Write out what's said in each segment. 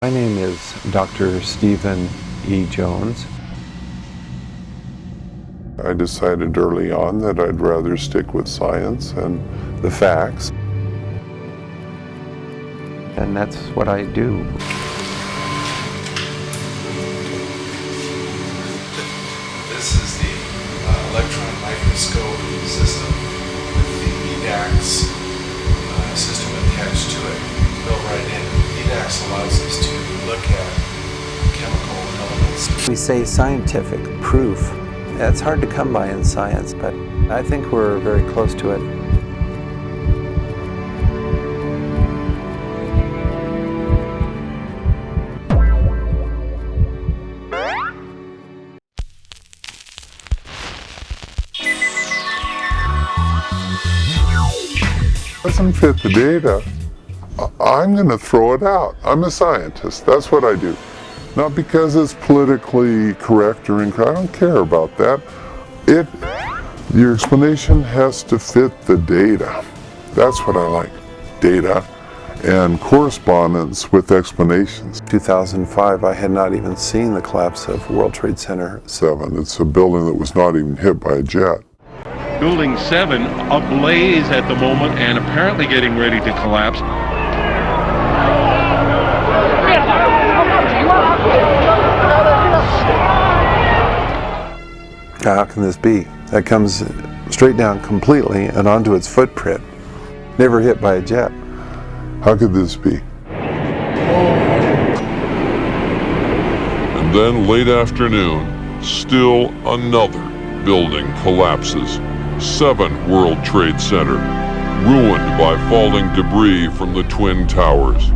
My name is Dr. Stephen E. Jones. I decided early on that I'd rather stick with science and the facts. And that's what I do. This is the electron microscope system with the EDAX system attached to it, built right in. EDAX allows us to look at chemical elements. We say scientific proof. It's hard to come by in science, but I think we're very close to it. Doesn't fit the data, I'm going to throw it out. I'm a scientist. That's what I do. Not because it's politically correct or incorrect. I don't care about that. Your explanation has to fit the data. That's what I like. Data and correspondence with explanations. 2005, I had not even seen the collapse of World Trade Center 7. It's a building that was not even hit by a jet. Building 7 ablaze at the moment and apparently getting ready to collapse. How can this be? That comes straight down completely and onto its footprint. Never hit by a jet. How could this be? And then late afternoon, still another building collapses. 7 World Trade Center, ruined by falling debris from the Twin Towers.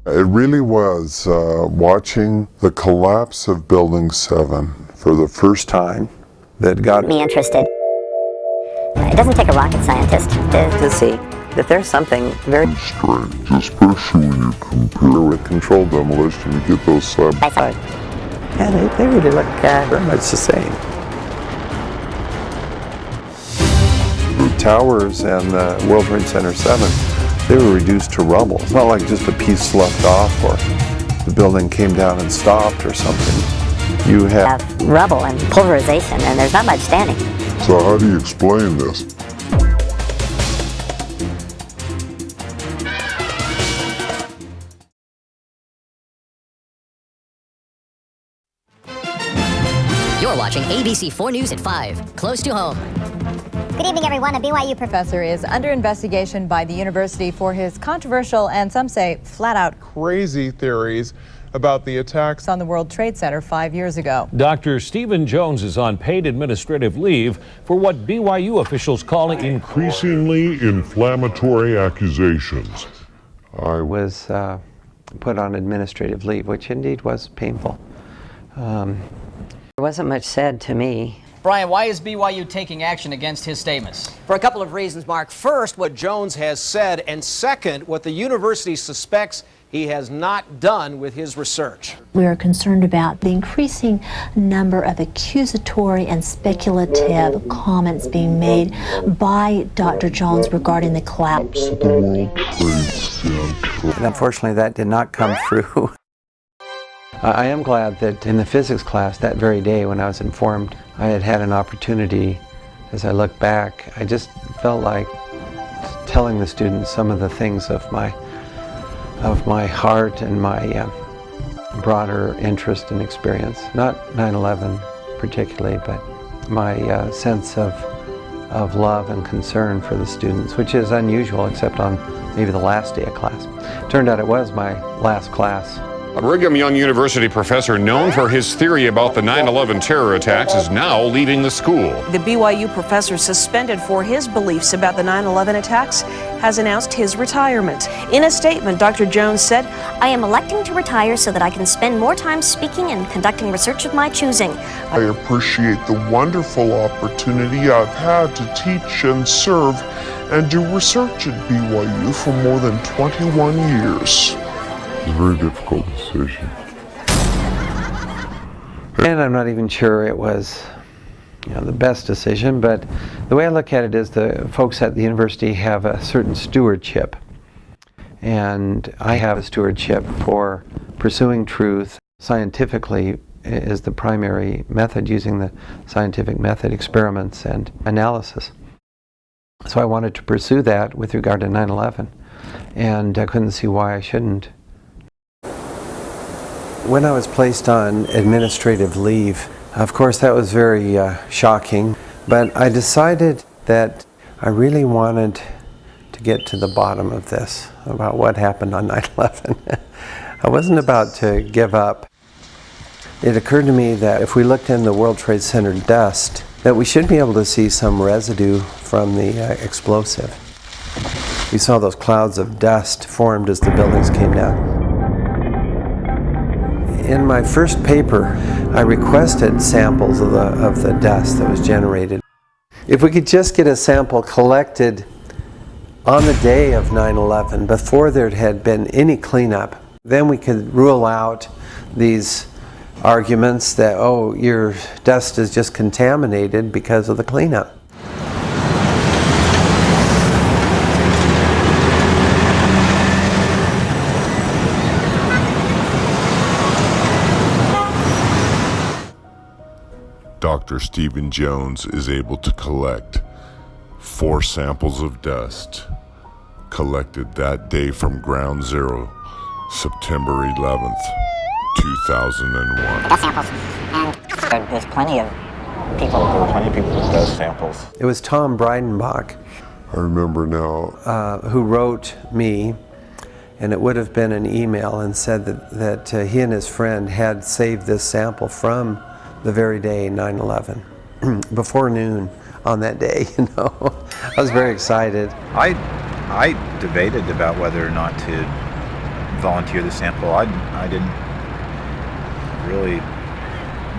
It really was watching the collapse of Building 7 for the first time That got me interested. It doesn't take a rocket scientist to see that there's something very strange, especially when you compare with controlled demolition. You get those slab. by side. Yeah, they really look very much the same. The towers and the World Trade Center 7, they were reduced to rubble. It's not like just a piece sloughed off or the building came down and stopped or something. You have Rubble and pulverization, and there's not much standing. So how do you explain this? You're watching ABC 4 News at 5, close to home. Good evening, everyone. A BYU Professor is under investigation by the university for his controversial and some say flat-out crazy theories about the attacks on the World Trade Center 5 years ago. Dr. Stephen Jones is on paid administrative leave for what BYU officials call Increasingly inflammatory accusations. I was put on administrative leave, which indeed was painful. There wasn't much said to me. Brian, why is BYU taking action against his statements? For a couple of reasons, Mark. First, what Jones has said, and second, what the university suspects he has not done with his research. We are concerned about the increasing number of accusatory and speculative comments being made by Dr. Jones regarding the collapse of the World Trade Center. And unfortunately, that did not come through. I am glad that in the physics class that very day when I was informed, I had had an opportunity. As I look back, I just felt like telling the students some of the things of my heart and my broader interest and experience. Not 9/11 particularly, but my sense of love and concern for the students, which is unusual except on maybe the last day of class. Turned out it was my last class. A Brigham Young University professor known for his theory about the 9/11 terror attacks is now leaving the school. The BYU professor suspended for his beliefs about the 9/11 attacks has announced his retirement. In a statement, Dr. Jones said, I am electing to retire so that I can spend more time speaking and conducting research of my choosing. I appreciate the wonderful opportunity I've had to teach and serve and do research at BYU for more than 21 years. It's a very difficult decision. And I'm not even sure it was the best decision, but the way I look at it is the folks at the university have a certain stewardship. And I have a stewardship for pursuing truth scientifically is the primary method, using the scientific method, experiments and analysis. So I wanted to pursue that with regard to 9/11, and I couldn't see why I shouldn't. When I was placed on administrative leave, of course that was very shocking, but I decided that I really wanted to get to the bottom of this, about what happened on 9/11. I wasn't about to give up. It occurred to me that if we looked in the World Trade Center dust, that we should be able to see some residue from the explosive. We saw those clouds of dust formed as the buildings came down. In my first paper, I requested samples of the dust that was generated. If we could just get a sample collected on the day of 9/11, before there had been any cleanup, then we could rule out these arguments that, oh, your dust is just contaminated because of the cleanup. Dr. Stephen Jones is able to collect 4 samples of dust collected that day from Ground Zero, September 11th, 2001. Dust samples, and there's plenty of people. There were plenty of people with dust samples. It was Tom Breidenbach, I remember now, who wrote me, and it would have been an email, and said that he and his friend had saved this sample from the very day 9/11, before noon on that day. You know, I was very excited. I debated about whether or not to volunteer the sample. I didn't really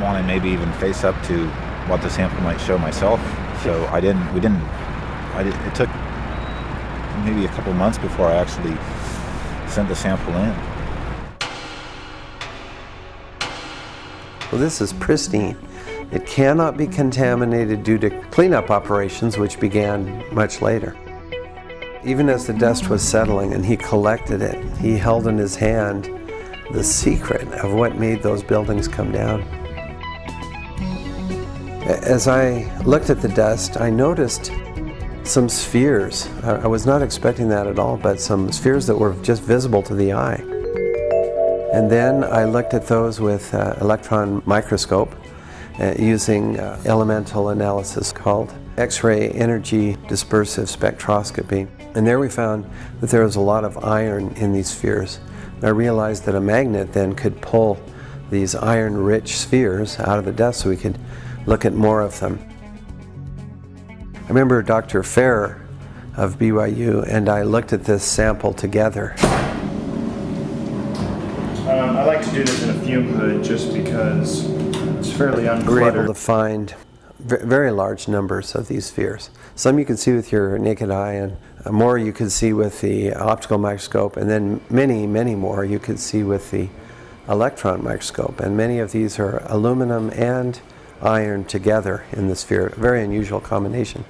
want to maybe even face up to what the sample might show myself. So it took maybe a couple months before I actually sent the sample in. Well, this is pristine. It cannot be contaminated due to cleanup operations, which began much later. Even as the dust was settling and he collected it, he held in his hand the secret of what made those buildings come down. As I looked at the dust, I noticed some spheres. I was not expecting that at all, but some spheres that were just visible to the eye. And then I looked at those with electron microscope using elemental analysis called X-ray energy dispersive spectroscopy. And there we found that there was a lot of iron in these spheres. And I realized that a magnet then could pull these iron-rich spheres out of the dust so we could look at more of them. I remember Dr. Ferrer of BYU and I looked at this sample together. I like to do this in a fume hood just because it's fairly uncluttered. We were able to find very large numbers of these spheres. Some you could see with your naked eye, and more you could see with the optical microscope, and then many, many more you could see with the electron microscope. And many of these are aluminum and iron together in the sphere, a very unusual combination.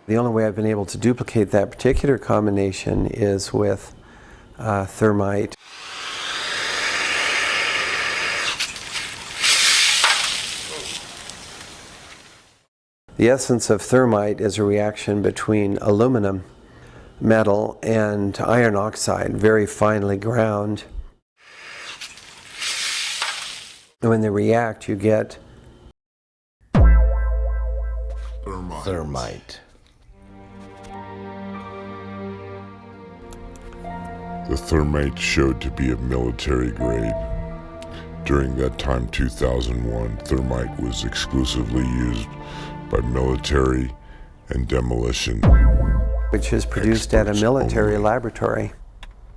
The only way I've been able to duplicate that particular combination is with thermite. The essence of thermite is a reaction between aluminum metal and iron oxide, very finely ground. And when they react, you get thermite. The thermite showed to be of military grade. During that time, 2001, thermite was exclusively used by military and demolition, which is produced at a military laboratory.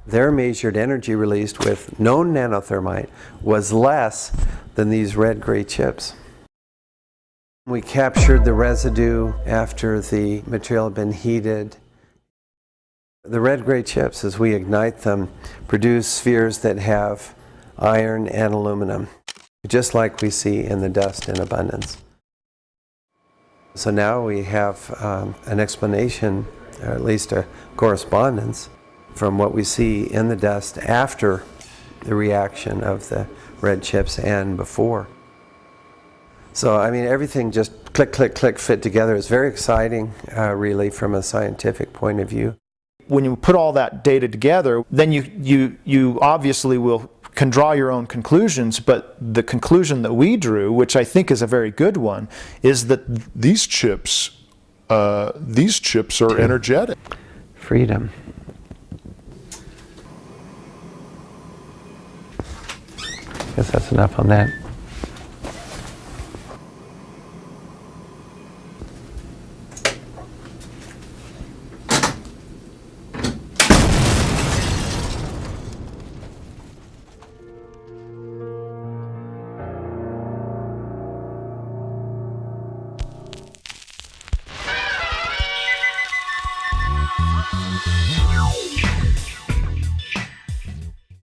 Their measured energy released with known nanothermite was less than these red-gray chips. We captured the residue after the material had been heated. The red-gray chips, as we ignite them, produce spheres that have iron and aluminum, just like we see in the dust in abundance. So now we have an explanation at least a correspondence from what we see in the dust after the reaction of the red chips and before. So, I mean, everything just click, click, click fit together. It's very exciting, really, from a scientific point of view. When you put all that data together, then you obviously can draw your own conclusions, but the conclusion that we drew, which I think is a very good one, is that these chips are energetic. Freedom. I guess that's enough on that.